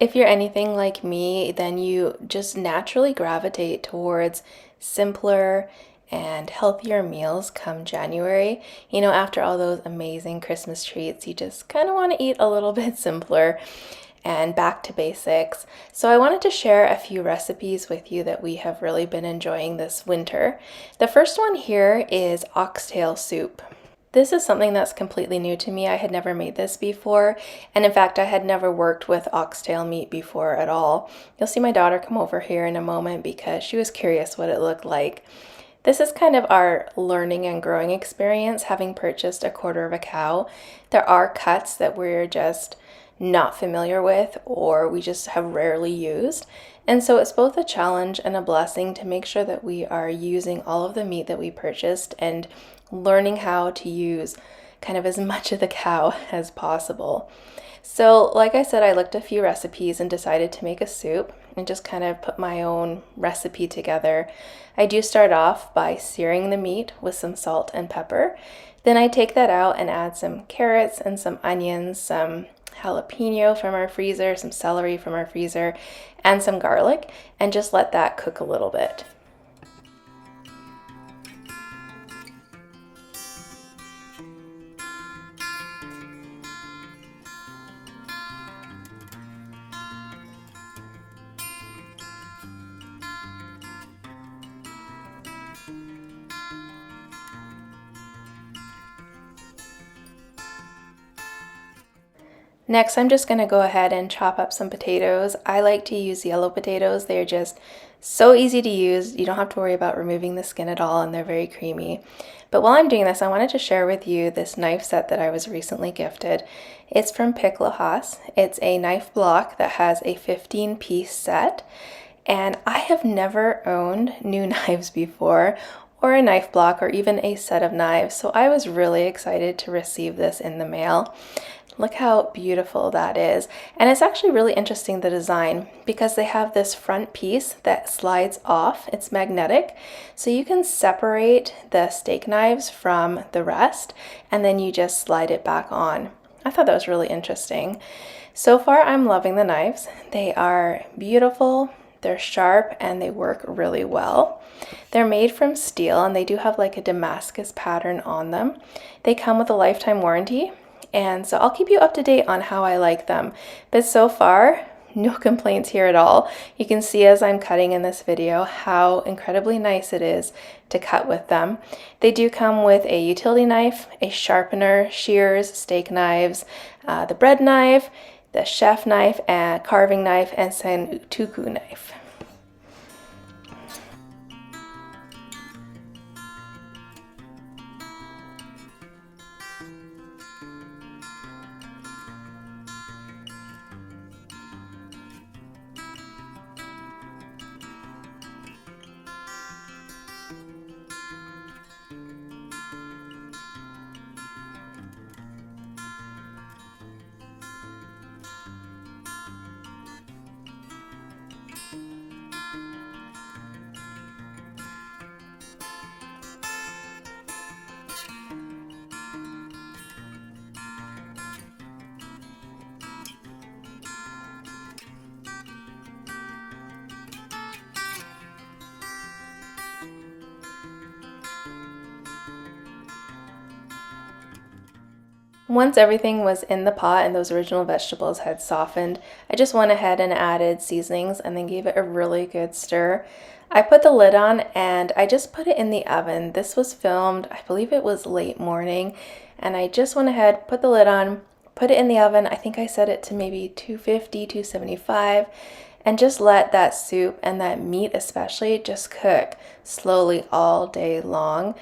If you're anything like me, then you just naturally gravitate towards simpler and healthier meals come January. After all those amazing Christmas treats, you just kind of want to eat a little bit simpler and back to basics. So I wanted to share a few recipes with you that we have really been enjoying this winter. The first one here is oxtail soup. This is something that's completely new to me. I had never made this before, and in fact, I had never worked with oxtail meat before at all. You'll see my daughter come over here in a moment because she was curious what it looked like. This is kind of our learning and growing experience, having purchased a quarter of a cow. There are cuts that we're just not familiar with or we just have rarely used. And so it's both a challenge and a blessing to make sure that we are using all of the meat that we purchased and learning how to use kind of as much of the cow as possible. So like I said, I looked at a few recipes and decided to make a soup and just kind of put my own recipe together. I do start off by searing the meat with some salt and pepper. Then I take that out and add some carrots and some onions, some jalapeno from our freezer, some celery from our freezer, and some garlic, and just let that cook a little bit. Next, I'm just going to go ahead and chop up some potatoes. I like to use yellow potatoes. They're just so easy to use. You don't have to worry about removing the skin at all, and they're very creamy. But while I'm doing this, I wanted to share with you this knife set that I was recently gifted. It's from Pic La Haas. It's a knife block that has a 15-piece set, and I have never owned new knives before, or a knife block, or even a set of knives, so I was really excited to receive this in the mail. Look how beautiful that is. And it's actually really interesting, the design, because they have this front piece that slides off. It's magnetic, so you can separate the steak knives from the rest, and then you just slide it back on. I thought that was really interesting. So far, I'm loving the knives. They are beautiful, they're sharp, and they work really well. They're made from steel, and they do have like a Damascus pattern on them. They come with a lifetime warranty. And so I'll keep you up to date on how I like them. But so far, no complaints here at all. You can see as I'm cutting in this video how incredibly nice it is to cut with them. They do come with a utility knife, a sharpener, shears, steak knives, the bread knife, the chef knife, and carving knife, and santoku knife. Once everything was in the pot and those original vegetables had softened, I just went ahead and added seasonings and then gave it a really good stir. I put the lid on and I just put it in the oven. This was filmed, I believe it was late morning, and I just went ahead, put the lid on, put it in the oven. I think I set it to maybe 250, 275, and just let that soup and that meat especially just cook slowly all day long.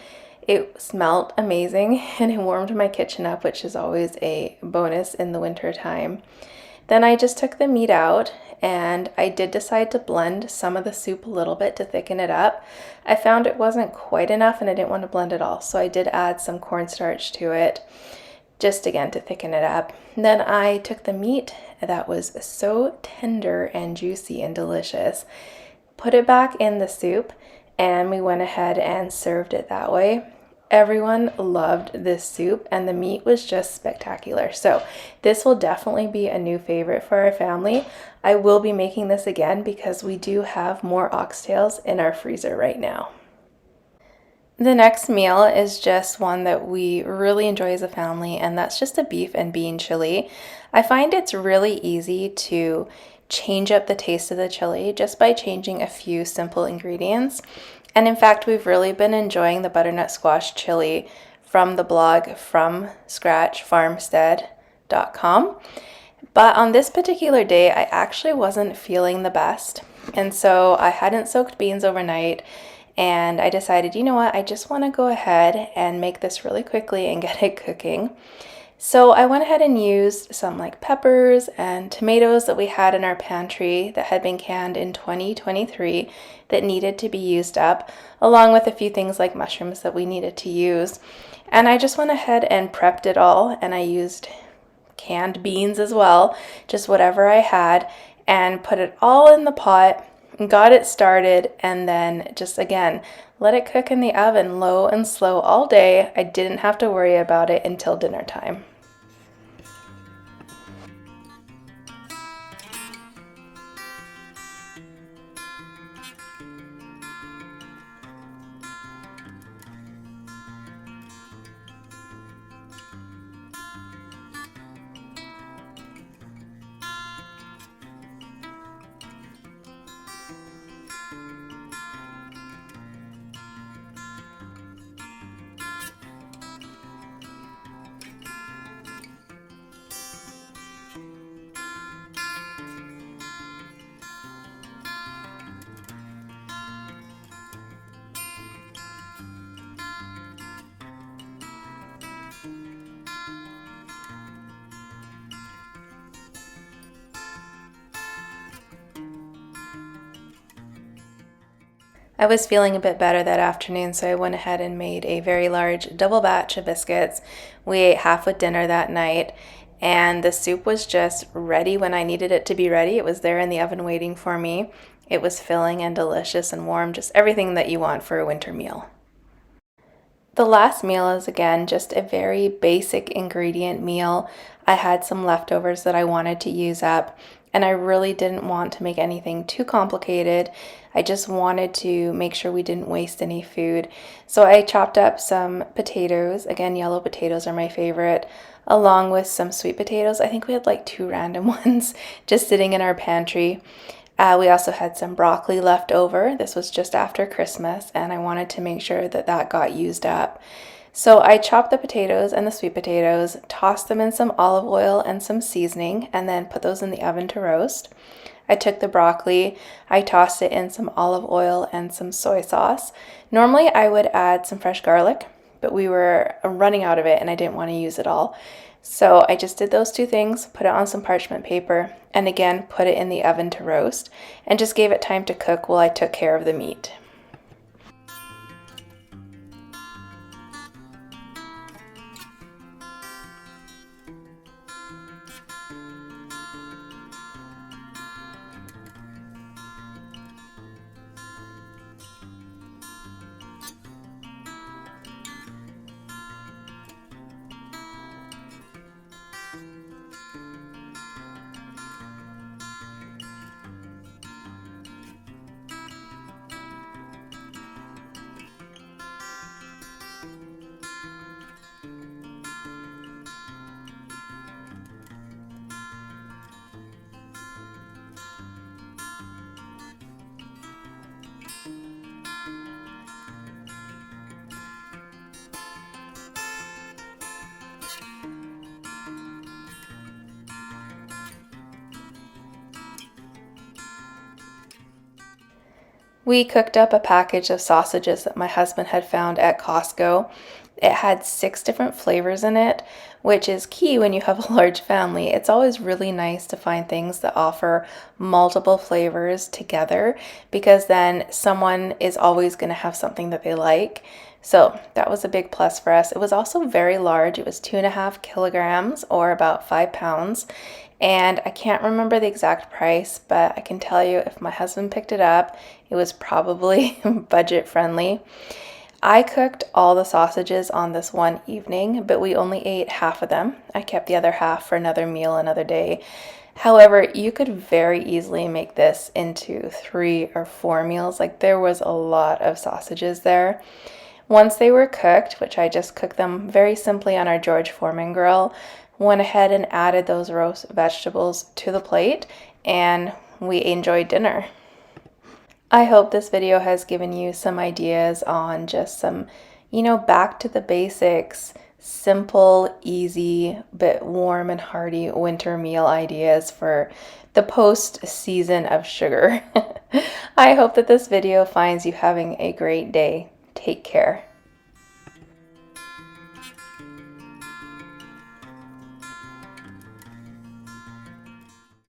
It smelled amazing and it warmed my kitchen up, which is always a bonus in the winter time. Then I just took the meat out and I did decide to blend some of the soup a little bit to thicken it up. I found it wasn't quite enough and I didn't want to blend it all, so I did add some cornstarch to it, just again to thicken it up. Then I took the meat that was so tender and juicy and delicious, put it back in the soup, and we went ahead and served it that way. Everyone loved this soup and the meat was just spectacular. So this will definitely be a new favorite for our family. I will be making this again because we do have more oxtails in our freezer right now. The next meal is just one that we really enjoy as a family, and that's just a beef and bean chili. I find it's really easy to change up the taste of the chili just by changing a few simple ingredients. And in fact, we've really been enjoying the butternut squash chili from the blog From Scratch Farmstead.com. But on this particular day, I actually wasn't feeling the best. And so I hadn't soaked beans overnight. And I decided, you know what, I just want to go ahead and make this really quickly and get it cooking. So I went ahead and used some like peppers and tomatoes that we had in our pantry that had been canned in 2023 that needed to be used up, along with a few things like mushrooms that we needed to use. And I just went ahead and prepped it all, and I used canned beans as well, just whatever I had, and put it all in the pot, got it started, and then just again let it cook in the oven low and slow all day. I didn't have to worry about it until dinner time. I was feeling a bit better that afternoon, so I went ahead and made a very large double batch of biscuits. We ate half with dinner that night, and the soup was just ready when I needed it to be ready. It was there in the oven waiting for me. It was filling and delicious and warm, just everything that you want for a winter meal. The last meal is again just a very basic ingredient meal. I had some leftovers that I wanted to use up, and I really didn't want to make anything too complicated. I just wanted to make sure we didn't waste any food. So I chopped up some potatoes. Again, yellow potatoes are my favorite, along with some sweet potatoes. I think we had like two random ones just sitting in our pantry. We also had some broccoli left over. This was just after Christmas, and I wanted to make sure that that got used up. So I chopped the potatoes and the sweet potatoes, tossed them in some olive oil and some seasoning, and then put those in the oven to roast. I took the broccoli, I tossed it in some olive oil and some soy sauce. Normally I would add some fresh garlic, but we were running out of it and I didn't want to use it all. So I just did those two things, put it on some parchment paper, and again put it in the oven to roast, and just gave it time to cook while I took care of the meat. We cooked up a package of sausages that my husband had found at Costco. It had 6 different flavors in it, which is key when you have a large family. It's always really nice to find things that offer multiple flavors together, because then someone is always going to have something that they like. So that was a big plus for us. It was also very large. It was 2.5 kilograms, or about 5 pounds. And I can't remember the exact price, but I can tell you if my husband picked it up, it was probably budget friendly. I cooked all the sausages on this one evening, but we only ate half of them. I kept the other half for another meal another day. However, you could very easily make this into 3 or 4 meals. Like, there was a lot of sausages there. Once they were cooked, which I just cooked them very simply on our George Foreman grill, went ahead and added those roast vegetables to the plate, and we enjoyed dinner. I hope this video has given you some ideas on just some, back to the basics, simple, easy, but warm and hearty winter meal ideas for the post season of sugar. I hope that this video finds you having a great day. Take care.